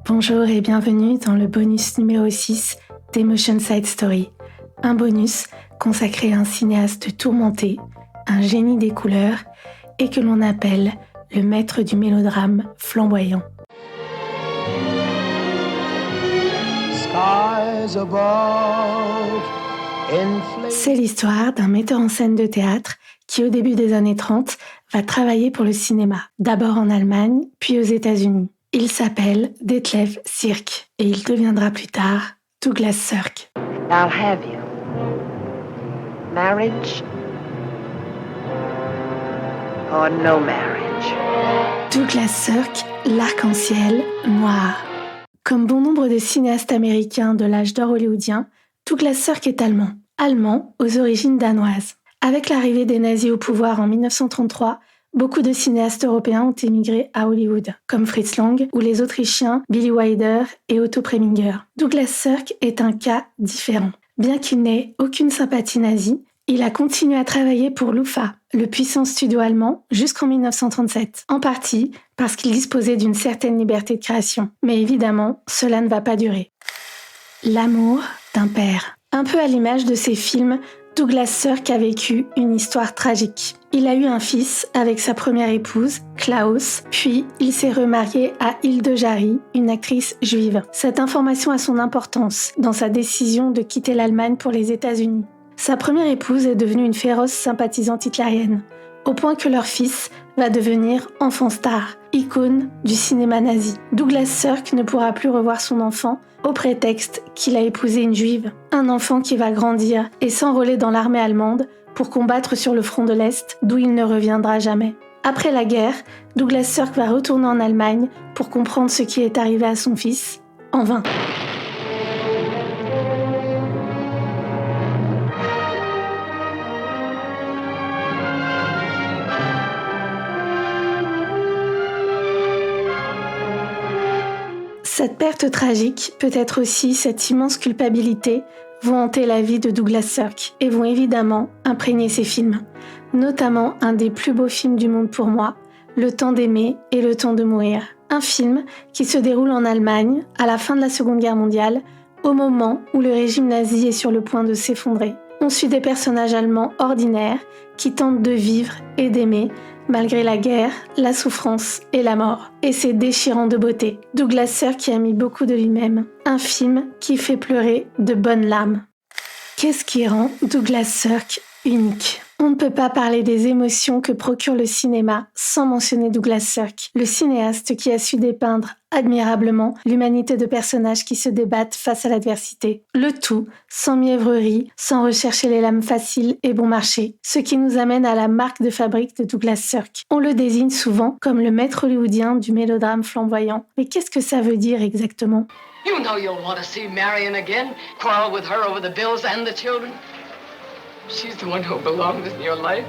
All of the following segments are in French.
Bonjour et bienvenue dans le bonus numéro 6 d'Emotion Side Story, un bonus consacré à un cinéaste tourmenté, un génie des couleurs et que l'on appelle le maître du mélodrame flamboyant. C'est l'histoire d'un metteur en scène de théâtre qui, au début des années 30, va travailler pour le cinéma, d'abord en Allemagne, puis aux États-Unis. Il s'appelle Detlef Sierck et il deviendra plus tard Douglas Sirk. I'll have you. Marriage or no marriage. Douglas Sirk, l'arc-en-ciel noir. Comme bon nombre de cinéastes américains de l'âge d'or hollywoodien, Douglas Sirk est allemand. Allemand aux origines danoises. Avec l'arrivée des nazis au pouvoir en 1933, beaucoup de cinéastes européens ont émigré à Hollywood, comme Fritz Lang ou les Autrichiens Billy Wilder et Otto Preminger. Douglas Sirk est un cas différent. Bien qu'il n'ait aucune sympathie nazie, il a continué à travailler pour l'UFA, le puissant studio allemand, jusqu'en 1937, en partie parce qu'il disposait d'une certaine liberté de création. Mais évidemment, cela ne va pas durer. L'amour d'un père. Un peu à l'image de ses films, Douglas Sirk a vécu une histoire tragique. Il a eu un fils avec sa première épouse, Klaus, puis il s'est remarié à Hilde Jari, une actrice juive. Cette information a son importance dans sa décision de quitter l'Allemagne pour les États-Unis. Sa première épouse est devenue une féroce sympathisante hitlérienne, au point que leur fils va devenir enfant star, icône du cinéma nazi. Douglas Sirk ne pourra plus revoir son enfant au prétexte qu'il a épousé une juive. Un enfant qui va grandir et s'enrôler dans l'armée allemande pour combattre sur le front de l'Est, d'où il ne reviendra jamais. Après la guerre, Douglas Sirk va retourner en Allemagne pour comprendre ce qui est arrivé à son fils, en vain. Cette perte tragique, peut-être aussi cette immense culpabilité, vont hanter la vie de Douglas Sirk et vont évidemment imprégner ses films, notamment un des plus beaux films du monde pour moi, Le temps d'aimer et Le temps de mourir. Un film qui se déroule en Allemagne à la fin de la Seconde Guerre mondiale, au moment où le régime nazi est sur le point de s'effondrer. On suit des personnages allemands ordinaires qui tentent de vivre et d'aimer, malgré la guerre, la souffrance et la mort. Et c'est déchirant de beauté. Douglas Sirk qui a mis beaucoup de lui-même. Un film qui fait pleurer de bonnes larmes. Qu'est-ce qui rend Douglas Sirk unique ? On ne peut pas parler des émotions que procure le cinéma sans mentionner Douglas Sirk, le cinéaste qui a su dépeindre admirablement l'humanité de personnages qui se débattent face à l'adversité. Le tout sans mièvrerie, sans rechercher les lames faciles et bon marché, ce qui nous amène à la marque de fabrique de Douglas Sirk. On le désigne souvent comme le maître hollywoodien du mélodrame flamboyant. Mais qu'est-ce que ça veut dire exactement ? You know you'll want to see Marion again, quarrel with her over the bills and the children. She's the one who belongs in your life.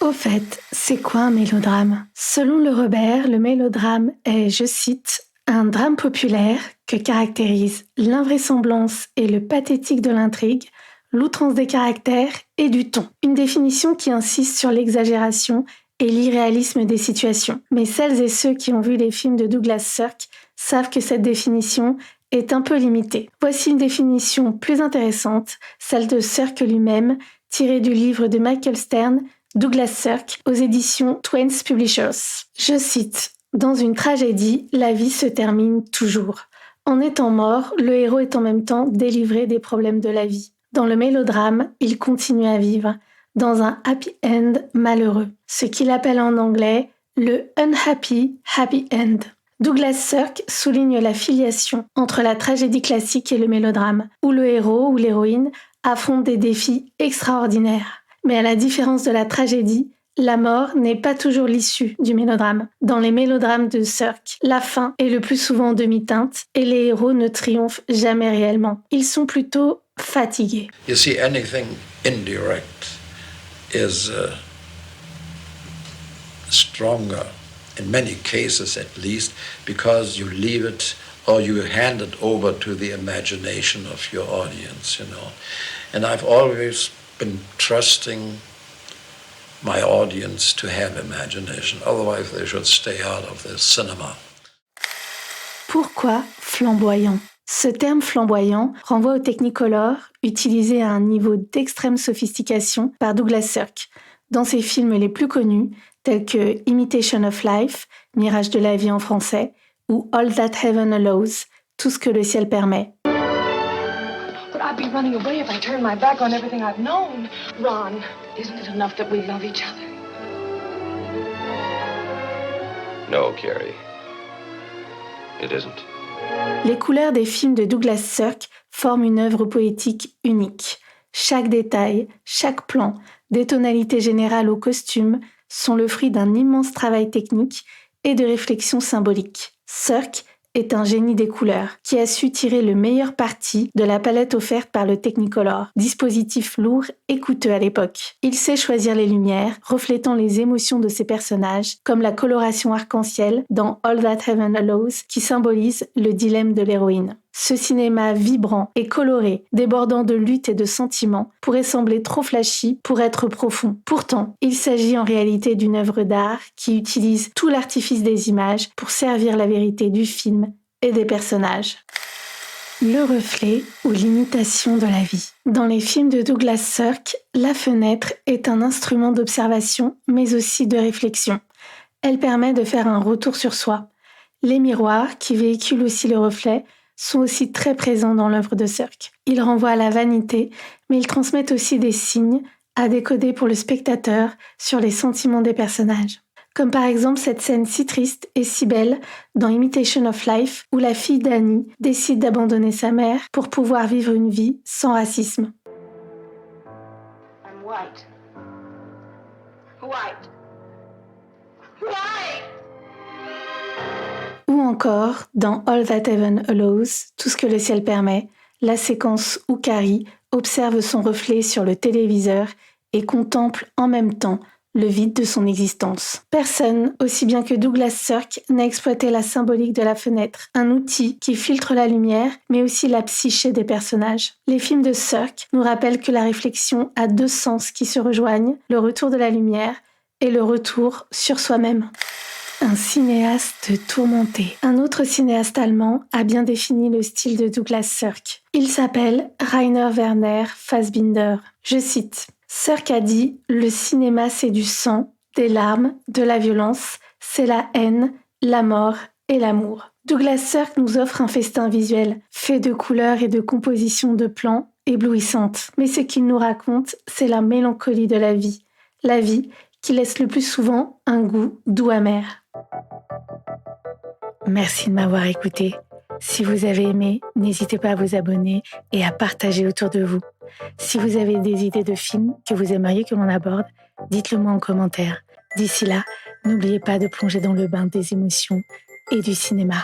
Au fait, c'est quoi un mélodrame ? Selon le Robert, le mélodrame est, je cite, un drame populaire que caractérise l'invraisemblance et le pathétique de l'intrigue, l'outrance des caractères et du ton. Une définition qui insiste sur l'exagération et l'irréalisme des situations. Mais celles et ceux qui ont vu les films de Douglas Sirk savent que cette définition est un peu limitée. Voici une définition plus intéressante, celle de Sirk lui-même, tirée du livre de Michael Stern, Douglas Sirk, aux éditions Twain's Publishers. Je cite, « Dans une tragédie, la vie se termine toujours. En étant mort, le héros est en même temps délivré des problèmes de la vie. Dans le mélodrame, il continue à vivre, dans un happy end malheureux, ce qu'il appelle en anglais le unhappy happy end. » Douglas Sirk souligne la filiation entre la tragédie classique et le mélodrame, où le héros ou l'héroïne affrontent des défis extraordinaires. Mais à la différence de la tragédie, la mort n'est pas toujours l'issue du mélodrame. Dans les mélodrames de Sirk, la fin est le plus souvent en demi-teinte et les héros ne triomphent jamais réellement. Ils sont plutôt fatigués. You see, anything indirect is stronger. In many cases at least, because you leave it or you hand it over to the imagination of your audience, you know. And I've always been trusting my audience to have imagination. Otherwise, they should stay out of the cinema. Pourquoi flamboyant ? Ce terme flamboyant renvoie au Technicolor, utilisé à un niveau d'extrême sophistication par Douglas Sirk, dans ses films les plus connus, tels que Imitation of Life, Mirage de la vie en français, ou All That Heaven Allows, Tout ce que le ciel permet. But I'd be running away if I turned my back on everything I've known. Ron, isn't it enough that we love each other? No, Carrie. It isn't. Les couleurs des films de Douglas Sirk forment une œuvre poétique unique. Chaque détail, chaque plan, des tonalités générales aux costumes sont le fruit d'un immense travail technique et de réflexion symbolique. Sirk est un génie des couleurs qui a su tirer le meilleur parti de la palette offerte par le Technicolor, dispositif lourd et coûteux à l'époque. Il sait choisir les lumières, reflétant les émotions de ses personnages, comme la coloration arc-en-ciel dans All That Heaven Allows, qui symbolise le dilemme de l'héroïne. Ce cinéma vibrant et coloré, débordant de lutte et de sentiments, pourrait sembler trop flashy pour être profond. Pourtant, il s'agit en réalité d'une œuvre d'art qui utilise tout l'artifice des images pour servir la vérité du film et des personnages. Le reflet ou l'imitation de la vie. Dans les films de Douglas Sirk, la fenêtre est un instrument d'observation, mais aussi de réflexion. Elle permet de faire un retour sur soi. Les miroirs, qui véhiculent aussi le reflet, sont aussi très présents dans l'œuvre de Sirk. Ils renvoient à la vanité, mais ils transmettent aussi des signes à décoder pour le spectateur sur les sentiments des personnages. Comme par exemple cette scène si triste et si belle dans Imitation of Life, où la fille d'Annie décide d'abandonner sa mère pour pouvoir vivre une vie sans racisme. I'm white. White. White! Ou encore, dans All That Heaven Allows, Tout ce que le ciel permet, la séquence où Carrie observe son reflet sur le téléviseur et contemple en même temps le vide de son existence. Personne, aussi bien que Douglas Sirk, n'a exploité la symbolique de la fenêtre, un outil qui filtre la lumière, mais aussi la psyché des personnages. Les films de Sirk nous rappellent que la réflexion a deux sens qui se rejoignent, le retour de la lumière et le retour sur soi-même. Un cinéaste tourmenté. Un autre cinéaste allemand a bien défini le style de Douglas Sirk. Il s'appelle Rainer Werner Fassbinder. Je cite, « Sirk a dit « Le cinéma, c'est du sang, des larmes, de la violence, c'est la haine, la mort et l'amour. » Douglas Sirk nous offre un festin visuel, fait de couleurs et de compositions de plans éblouissantes. Mais ce qu'il nous raconte, c'est la mélancolie de la vie qui laisse le plus souvent un goût doux amer. Merci de m'avoir écouté. Si vous avez aimé, n'hésitez pas à vous abonner et à partager autour de vous. Si vous avez des idées de films que vous aimeriez que l'on aborde, dites-le moi en commentaire. D'ici là, n'oubliez pas de plonger dans le bain des émotions et du cinéma.